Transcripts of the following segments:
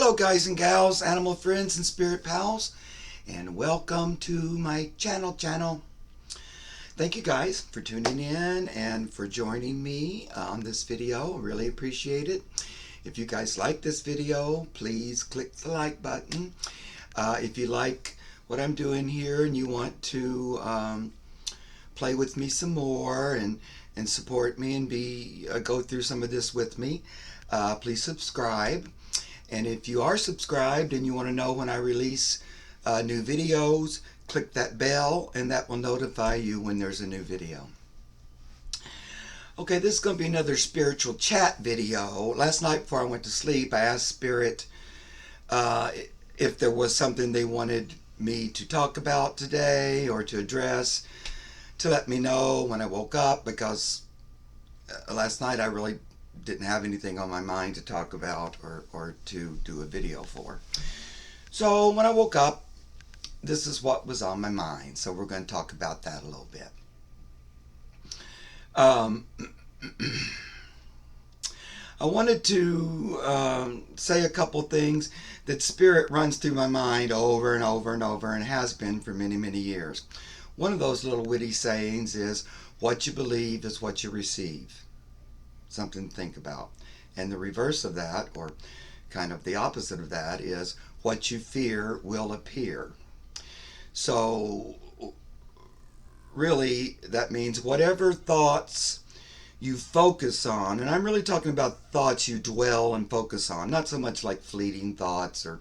Hello guys and gals, animal friends and spirit pals, and welcome to my channel. Thank you guys for tuning in and for joining me on this video. Really appreciate it. If you guys like this video, please click the like button. If you like what I'm doing here and you want to play with me some more and support me and go through some of this with me, please subscribe. And if you are subscribed and you want to know when I release new videos, click that bell and that will notify you when there's a new video. Okay, this is going to be another spiritual chat video. Last night before I went to sleep, I asked Spirit if there was something they wanted me to talk about today or to address, to let me know when I woke up, because last night I really didn't have anything on my mind to talk about or to do a video for. So when I woke up, this is what was on my mind. So we're going to talk about that a little bit. I wanted to say a couple things that Spirit runs through my mind over and over and over, and has been for many, many years. One of those little witty sayings is, what you believe is what you receive. Something to think about. And the reverse of that, or kind of the opposite of that, is what you fear will appear. So really that means whatever thoughts you focus on, and I'm really talking about thoughts you dwell and focus on, not so much like fleeting thoughts or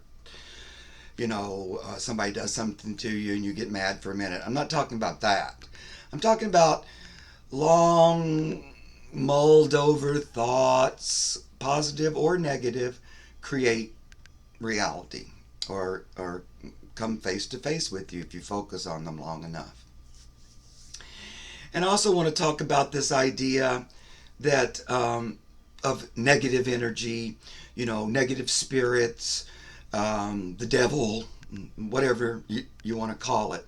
somebody does something to you and you get mad for a minute. I'm not talking about that. I'm talking about long mulled over thoughts, positive or negative, create reality or come face to face with you if you focus on them long enough. And I also want to talk about this idea that of negative energy, negative spirits, the devil, whatever you want to call it.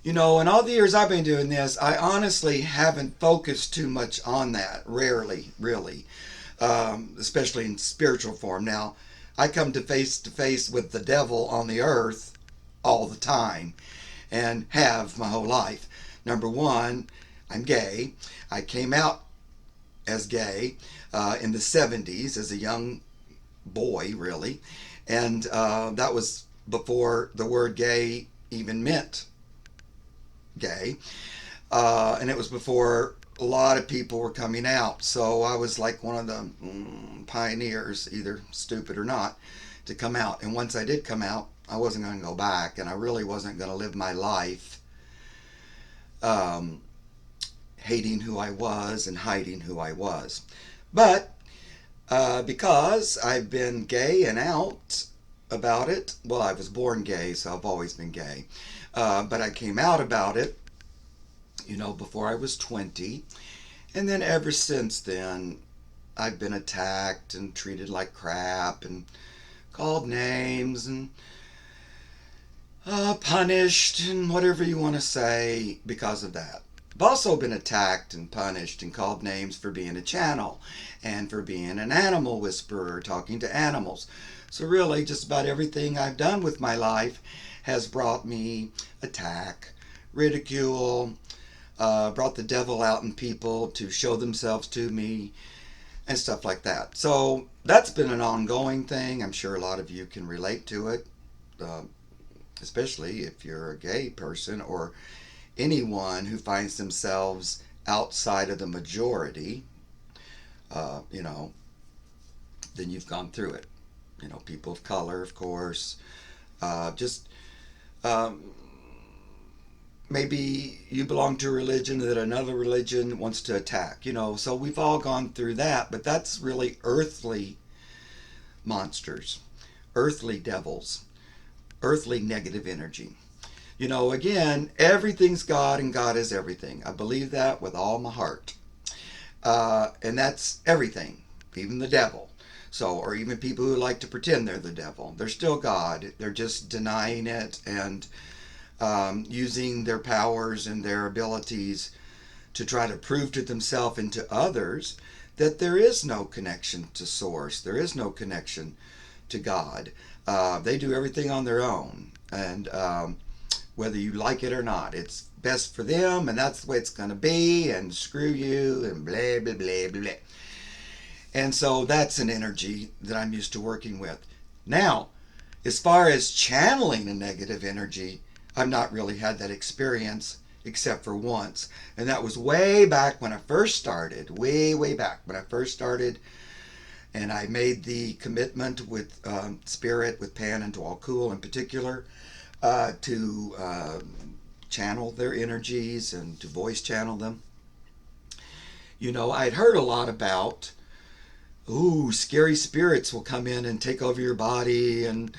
In all the years I've been doing this, I honestly haven't focused too much on that. Rarely, really. Especially in spiritual form. Now, I come to face with the devil on the earth all the time. And have my whole life. Number one, I'm gay. I came out as gay in the 70s as a young boy, really. And that was before the word gay even meant gay, and it was before a lot of people were coming out, so I was like one of the pioneers, either stupid or not, to come out. And once I did come out, I wasn't going to go back, and I really wasn't going to live my life hating who I was and hiding who I was. But because I've been gay and out about it, well, I was born gay, so I've always been gay. But I came out about it, before I was 20. And then ever since then, I've been attacked and treated like crap and called names and punished and whatever you want to say because of that. I've also been attacked and punished and called names for being a channel and for being an animal whisperer, talking to animals. So really, just about everything I've done with my life has brought me attack, ridicule, brought the devil out in people to show themselves to me, and stuff like that. So that's been an ongoing thing. I'm sure a lot of you can relate to it, especially if you're a gay person or anyone who finds themselves outside of the majority, then you've gone through it. People of color, of course, maybe you belong to a religion that another religion wants to attack, so we've all gone through that. But that's really earthly monsters, earthly devils, earthly negative energy. Again, everything's God and God is everything. I believe that with all my heart. And that's everything, even the devil. So, or even people who like to pretend they're the devil. They're still God. They're just denying it and using their powers and their abilities to try to prove to themselves and to others that there is no connection to source. There is no connection to God. They do everything on their own, and whether you like it or not, it's best for them, and that's the way it's going to be, and screw you, and blah, blah, blah, blah, blah. And so that's an energy that I'm used to working with. Now, as far as channeling a negative energy, I've not really had that experience except for once. And that was way back when I first started, way back when I first started. And I made the commitment with Spirit, with Pan and Djwhal Khul in particular, to channel their energies and to voice channel them. You know, I'd heard a lot about, ooh, scary spirits will come in and take over your body, and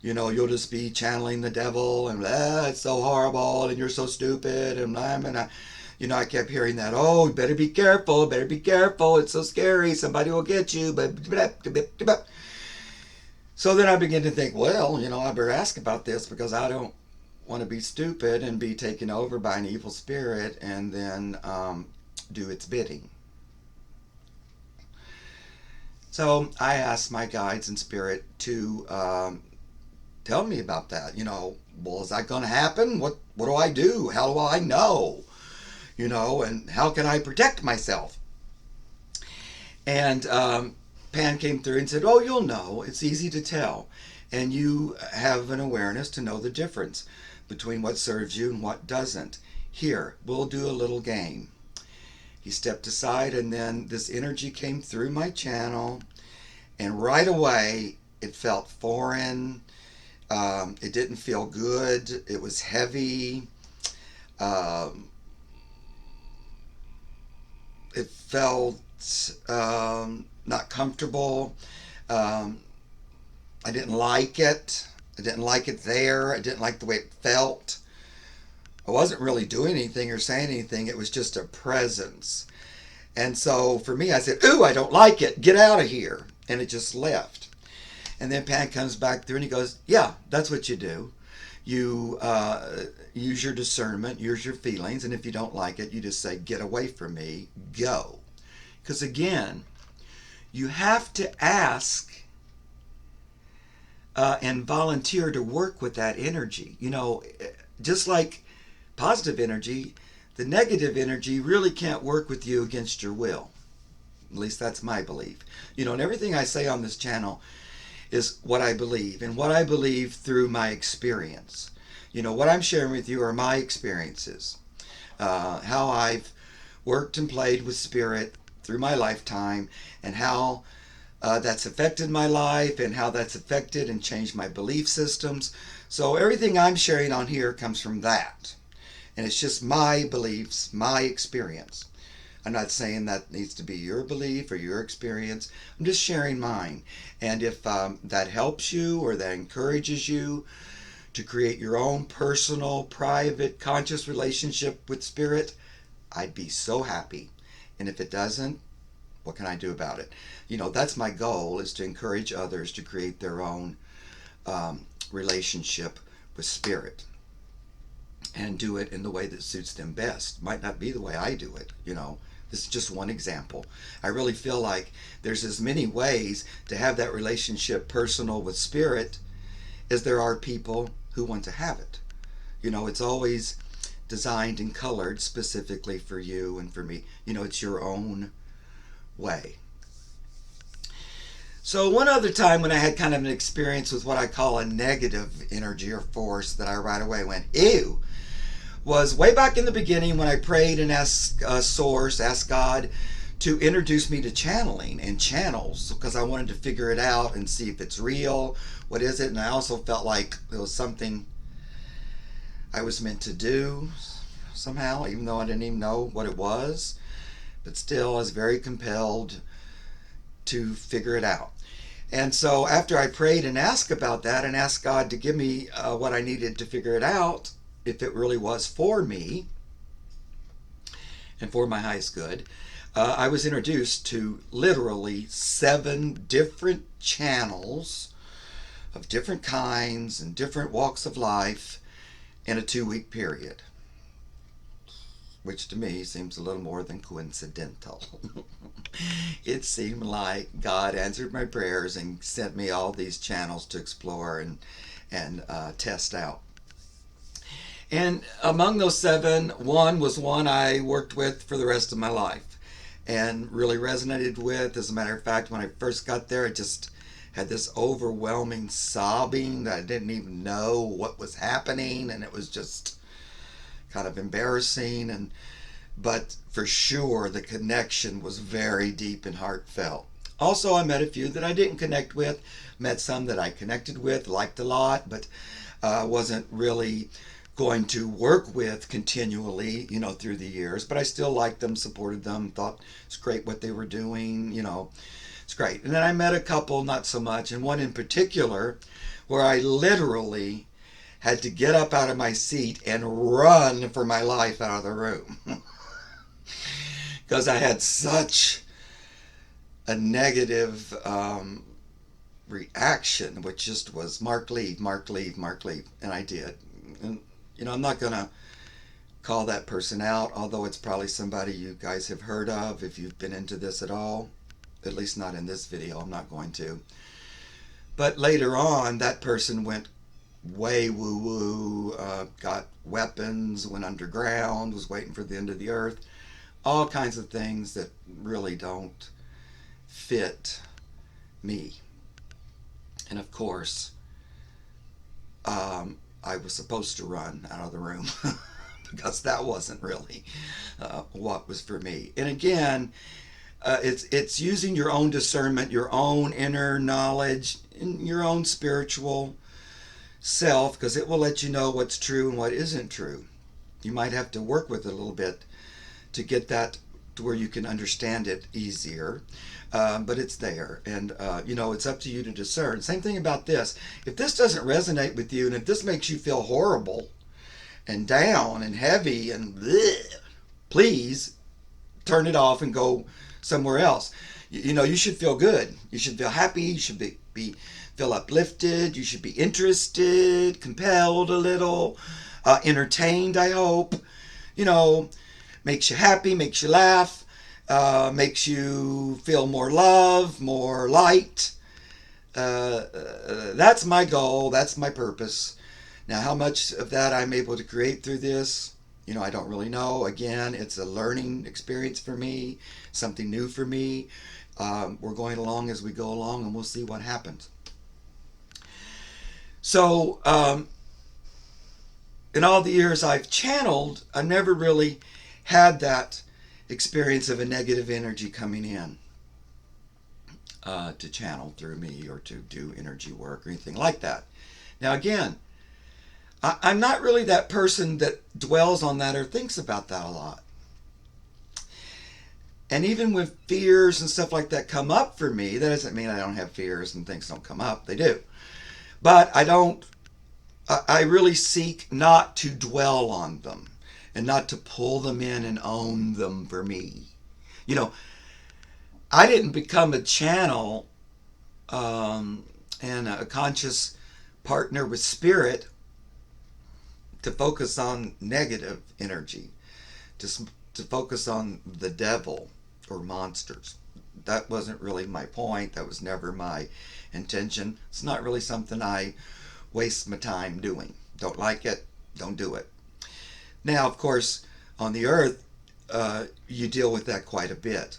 you know, you'll just be channeling the devil, and it's so horrible, and you're so stupid, and you know, I kept hearing that. Oh, better be careful, it's so scary, somebody will get you. So then I began to think, well, you know, I better ask about this, because I don't want to be stupid and be taken over by an evil spirit and then do its bidding. So I asked my guides and spirit to tell me about that. You know, well, is that going to happen? What do I do? How do I know? You know, and how can I protect myself? And Pan came through and said, oh, you'll know. It's easy to tell. And you have an awareness to know the difference between what serves you and what doesn't. Here, we'll do a little game. He stepped aside, and then this energy came through my channel, and right away it felt foreign. It didn't feel good. It was heavy. It felt not comfortable. I didn't like it. I didn't like it there. I didn't like the way it felt. I wasn't really doing anything or saying anything. It was just a presence. And so for me, I said, ooh, I don't like it. Get out of here. And it just left. And then Pan comes back through and he goes, yeah, that's what you do. You use your discernment, use your feelings. And if you don't like it, you just say, get away from me, go. Because again, you have to ask and volunteer to work with that energy. You know, just like positive energy, the negative energy really can't work with you against your will. At least that's my belief. You know, and everything I say on this channel is what I believe, and what I believe through my experience. You know, what I'm sharing with you are my experiences, how I've worked and played with spirit through my lifetime, and how that's affected my life, and how that's affected and changed my belief systems. So everything I'm sharing on here comes from that. And it's just my beliefs, my experience. I'm not saying that needs to be your belief or your experience. I'm just sharing mine. And if that helps you or that encourages you to create your own personal, private, conscious relationship with spirit, I'd be so happy. And if it doesn't, what can I do about it? You know, that's my goal, is to encourage others to create their own relationship with spirit and do it in the way that suits them best. Might not be the way I do it, you know. This is just one example. I really feel like there's as many ways to have that relationship personal with spirit as there are people who want to have it. You know, it's always designed and colored specifically for you and for me. You know, it's your own way. So one other time when I had kind of an experience with what I call a negative energy or force that I right away went, ew, was way back in the beginning when I prayed and asked Source, asked God to introduce me to channeling and channels, because I wanted to figure it out and see if it's real, what is it, and I also felt like it was something I was meant to do somehow, even though I didn't even know what it was. But still, I was very compelled to figure it out. And so after I prayed and asked about that and asked God to give me what I needed to figure it out, if it really was for me and for my highest good, I was introduced to literally 7 different channels of different kinds and different walks of life in a 2-week period. which to me seems a little more than coincidental. It seemed like God answered my prayers and sent me all these channels to explore and test out. And among those seven, one was one I worked with for the rest of my life and really resonated with. As a matter of fact, when I first got there, I just had this overwhelming sobbing that I didn't even know what was happening, and it was just kind of embarrassing. But for sure, the connection was very deep and heartfelt. Also, I met a few that I didn't connect with, met some that I connected with, liked a lot, but wasn't really going to work with continually, through the years. But I still liked them, supported them, thought it's great what they were doing, it's great. And then I met a couple, not so much, and one in particular where I literally had to get up out of my seat and run for my life out of the room. Because I had such a negative reaction, which just was Mark, leave, Mark, leave, Mark, leave. And I did. And, I'm not going to call that person out, although it's probably somebody you guys have heard of if you've been into this at all. At least not in this video, I'm not going to. But later on, that person went way woo-woo, got weapons, went underground, was waiting for the end of the earth. All kinds of things that really don't fit me. And of course, I was supposed to run out of the room because that wasn't really what was for me. And again, it's using your own discernment, your own inner knowledge, and your own spiritual self, because it will let you know what's true and what isn't true. You might have to work with it a little bit to get that to where you can understand it easier. But it's there, and it's up to you to discern. Same thing about this. If this doesn't resonate with you, and if this makes you feel horrible and down and heavy and bleh, please turn it off and go somewhere else. You should feel good. You should feel happy. You should feel uplifted. You should be interested, compelled a little, entertained, I hope. Makes you happy, makes you laugh. Makes you feel more love, more light. That's my goal. That's my purpose. Now, how much of that I'm able to create through this, I don't really know. Again, it's a learning experience for me, something new for me. We're going along as we go along, and we'll see what happens. So, in all the years I've channeled, I've never really had that experience of a negative energy coming in to channel through me or to do energy work or anything like that. Now again, I'm not really that person that dwells on that or thinks about that a lot. And even when fears and stuff like that come up for me, that doesn't mean I don't have fears and things don't come up. They do. But I really seek not to dwell on them and not to pull them in and own them for me. I didn't become a channel and a conscious partner with spirit to focus on negative energy, to focus on the devil or monsters. That wasn't really my point. That was never my intention. It's not really something I waste my time doing. Don't like it, don't do it. Now, of course, on the earth, you deal with that quite a bit.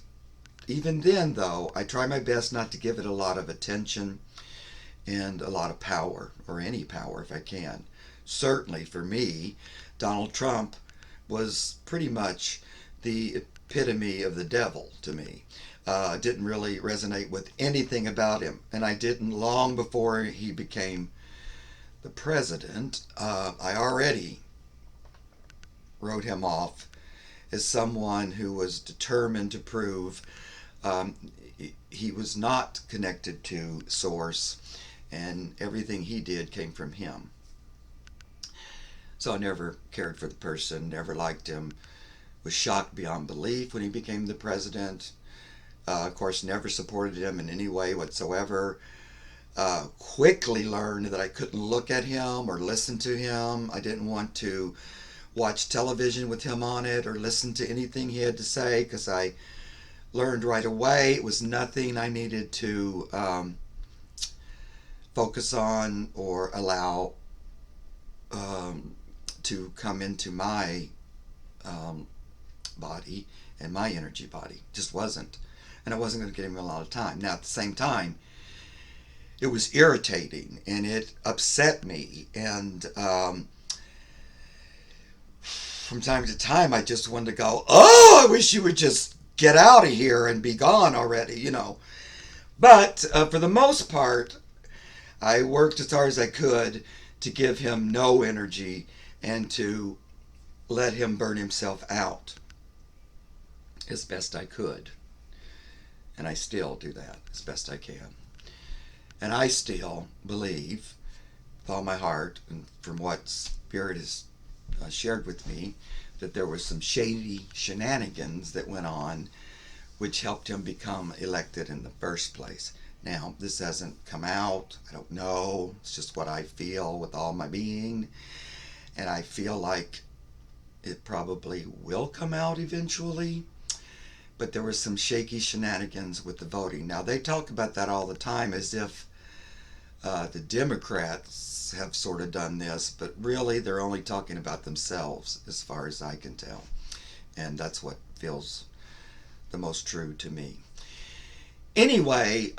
Even then, though, I try my best not to give it a lot of attention and a lot of power, or any power if I can. Certainly for me, Donald Trump was pretty much the epitome of the devil to me. Didn't really resonate with anything about him, and I didn't long before he became the president. I already wrote him off as someone who was determined to prove he was not connected to source, and everything he did came from him. So I never cared for the person, never liked him, was shocked beyond belief when he became the president. Of course, never supported him in any way whatsoever. Quickly learned that I couldn't look at him or listen to him. I didn't want to watch television with him on it or listen to anything he had to say, because I learned right away it was nothing I needed to focus on or allow to come into my body and my energy body. Just wasn't. And I wasn't going to give him a lot of time. Now, at the same time, it was irritating and it upset me. And from time to time, I just wanted to go, oh, I wish you would just get out of here and be gone already, you know. But for the most part, I worked as hard as I could to give him no energy and to let him burn himself out as best I could. And I still do that as best I can. And I still believe with all my heart, and from what Spirit has shared with me, that there was some shady shenanigans that went on which helped him become elected in the first place. Now, this hasn't come out. I don't know. It's just what I feel with all my being. And I feel like it probably will come out eventually. But there was some shaky shenanigans with the voting. Now, they talk about that all the time as if the Democrats have sort of done this, but really they're only talking about themselves as far as I can tell. And that's what feels the most true to me. Anyway,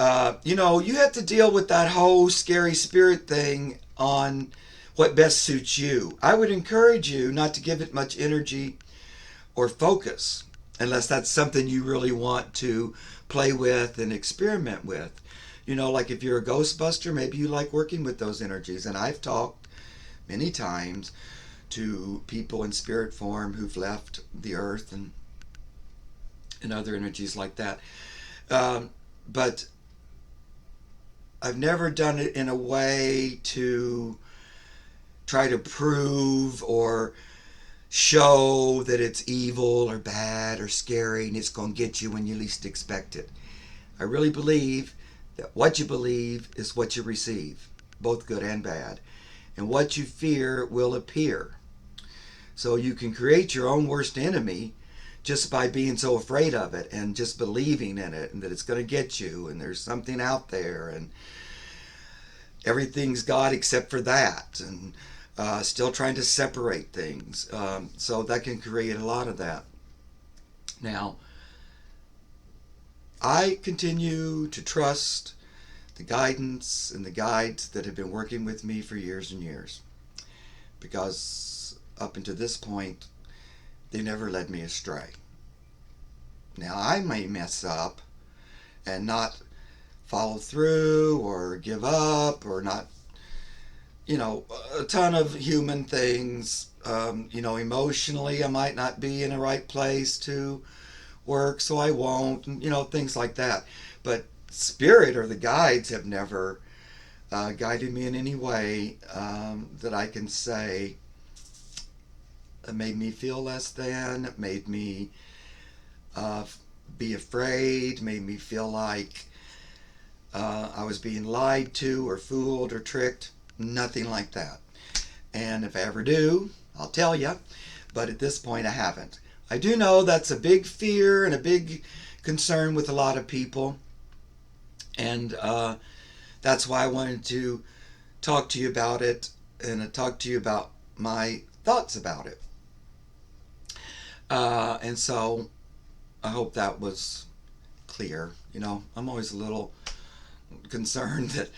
you know, you have to deal with that whole scary spirit thing on what best suits you. I would encourage you not to give it much energy or focus unless that's something you really want to play with and experiment with. You know, like if you're a Ghostbuster, maybe you like working with those energies. And I've talked many times to people in spirit form who've left the earth and other energies like that. But I've never done it in a way to try to prove or show that it's evil or bad or scary and it's going to get you when you least expect it. I really believe that what you believe is what you receive, both good and bad. And what you fear will appear. So you can create your own worst enemy just by being so afraid of it and just believing in it and that it's going to get you and there's something out there and everything's God except for that, and still trying to separate things. So that can create a lot of that. Now, I continue to trust the guidance and the guides that have been working with me for years and years, because up until this point, they never led me astray. Now, I may mess up and not follow through or give up or not, you know, a ton of human things. You know, emotionally, I might not be in the right place to work, so I won't, and, you know, things like that. But Spirit or the guides have never guided me in any way that I can say made me feel less than, made me be afraid, made me feel like I was being lied to or fooled or tricked. Nothing like that. And if I ever do, I'll tell you. But at this point, I haven't. I do know that's a big fear and a big concern with a lot of people. And that's why I wanted to talk to you about it and talk to you about my thoughts about it. And so I hope that was clear. You know, I'm always a little concerned that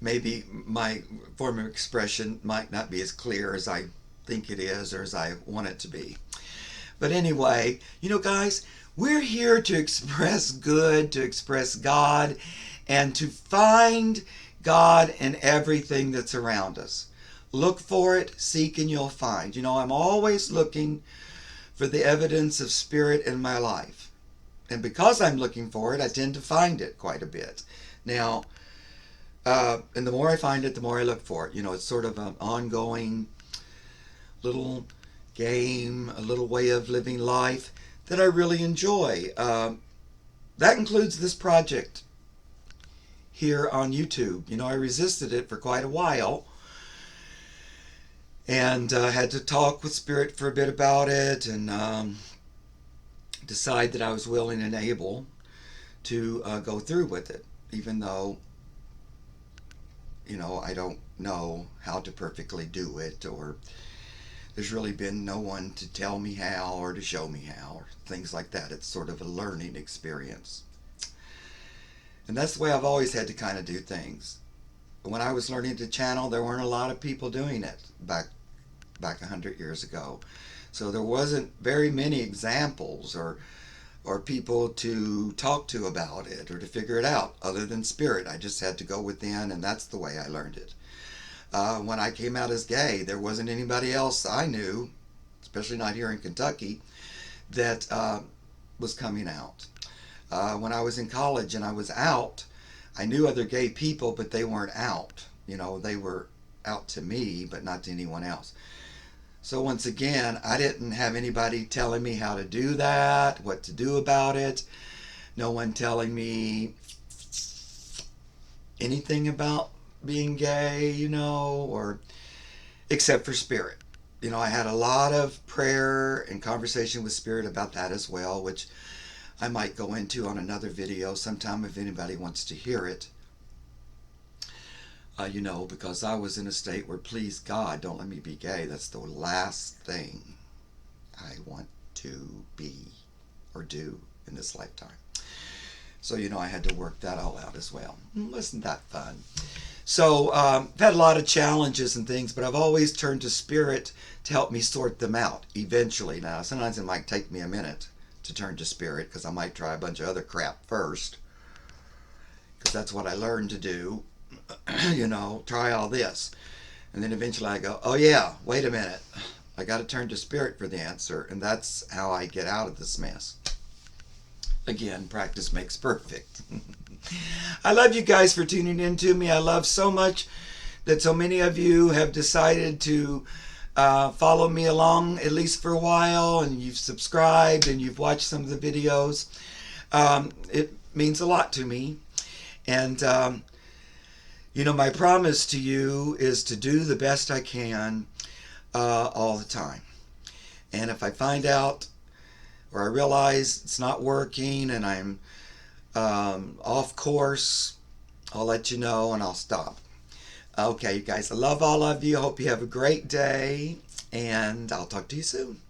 maybe my form of expression might not be as clear as I think it is or as I want it to be. But anyway, you know, guys, we're here to express good, to express God, and to find God in everything that's around us. Look for it, seek, and you'll find. You know, I'm always looking for the evidence of Spirit in my life. And because I'm looking for it, I tend to find it quite a bit. Now, and the more I find it, the more I look for it. You know, it's sort of an ongoing little game, a little way of living life that I really enjoy. That includes this project here on YouTube. You know, I resisted it for quite a while. And had to talk with Spirit for a bit about it, and decide that I was willing and able to go through with it, even though, I don't know how to perfectly do it, or there's really been no one to tell me how or to show me how, or things like that. It's sort of a learning experience. And that's the way I've always had to kind of do things. When I was learning to channel, there weren't a lot of people doing it back 100 years ago. So there wasn't very many examples or people to talk to about it or to figure it out other than Spirit. I just had to go within, and that's the way I learned it. When I came out as gay, there wasn't anybody else I knew, especially not here in Kentucky, that was coming out. When I was in college and I was out, I knew other gay people, but they weren't out. They were out to me, but not to anyone else. So once again, I didn't have anybody telling me how to do that, what to do about it. No one telling me anything about being gay, or except for Spirit. I had a lot of prayer and conversation with Spirit about that as well, which I might go into on another video sometime if anybody wants to hear it. Because I was in a state where, please God, don't let me be gay. That's the last thing I want to be or do in this lifetime. So, I had to work that all out as well. Wasn't that fun? So, I've had a lot of challenges and things, but I've always turned to Spirit to help me sort them out eventually. Now, sometimes it might take me a minute to turn to Spirit because I might try a bunch of other crap first, because that's what I learned to do. Try all this. And then eventually I go, oh yeah, wait a minute. I got to turn to Spirit for the answer. And that's how I get out of this mess. Again, practice makes perfect. I love you guys for tuning in to me. I love so much that so many of you have decided to follow me along, at least for a while, and you've subscribed and you've watched some of the videos. It means a lot to me. And my promise to you is to do the best I can all the time. And if I find out or I realize it's not working and I'm off course, I'll let you know and I'll stop. Okay, you guys, I love all of you. I hope you have a great day, and I'll talk to you soon.